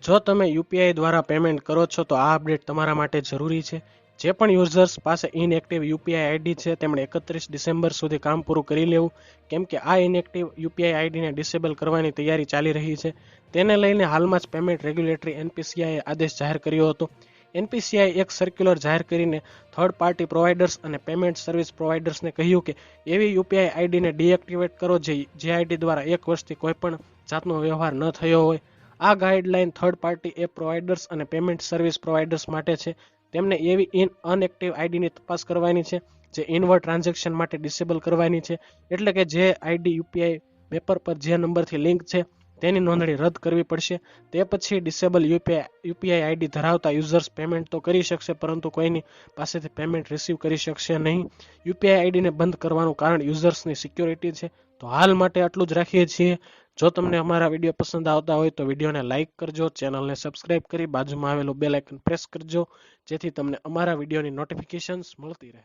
જો તમે યુપીઆઈ દ્વારા પેમેન્ટ કરો છો તો આ અપડેટ તમારા માટે જરૂરી છે. જે પણ યુઝર્સ પાસે ઇનએક્ટિવ યુપીઆઈ આઈડી છે તેમણે 31 ડિસેમ્બર સુધી કામ પૂરું કરી લેવું, કેમ કે આ ઇનએક્ટિવ યુપીઆઈ આઈડીને ડિસેબલ કરવાની તૈયારી ચાલી રહી છે. તેને લઈને હાલમાં જ પેમેન્ટ રેગ્યુલેટરી એનપીસીઆઈએ આદેશ જાહેર કર્યો હતો. એનપીસીઆઈ એક સર્ક્યુલર જાહેર કરીને થર્ડ પાર્ટી પ્રોવાઇડર્સ અને પેમેન્ટ સર્વિસ પ્રોવાઇડર્સને કહ્યું કે એવી યુપીઆઈ આઈડીને ડીએક્ટિવેટ કરો જે આઈડી દ્વારા 1 વર્ષથી કોઈપણ જાતનો વ્યવહાર ન થયો હોય. આ guideline third party app providers અને પેમેન્ટ સર્વિસ પ્રોવાઇડર્સ માટે છે. તેમને એવી અનએક્ટિવ આઈડીની તપાસ કરવાની છે જે ઇનવર્ડ ટ્રાન્ઝેક્શન માટે ડિસેબલ કરવાની છે. એટલે કે જે આઈડી યુપીઆઈ પેપર પર જે નંબરથી લિંક છે તેની નોંધણી રદ કરવી પડશે. તે પછી ડિસેબલ યુપીઆઈ આઈડી ધરાવતા યુઝર્સ પેમેન્ટ તો કરી શકશે, પરંતુ કોઈની પાસેથી પેમેન્ટ રિસીવ કરી શકશે નહીં. યુપીઆઈ આઈડીને બંધ કરવાનું કારણ યુઝર્સની સિક્યોરિટી છે. તો હાલ માટે આટલું જ રાખીએ છીએ. જો તમને અમારા વિડીયો પસંદ આવતા હોય તો વિડીયોને લાઇક કરજો, ચેનલને સબસ્ક્રાઇબ કરી બાજુમાં આવેલું બેલ આઇકન પ્રેસ કરજો, જેથી તમને અમારા વિડીયોની નોટિફિકેશન્સ મળતી રહે.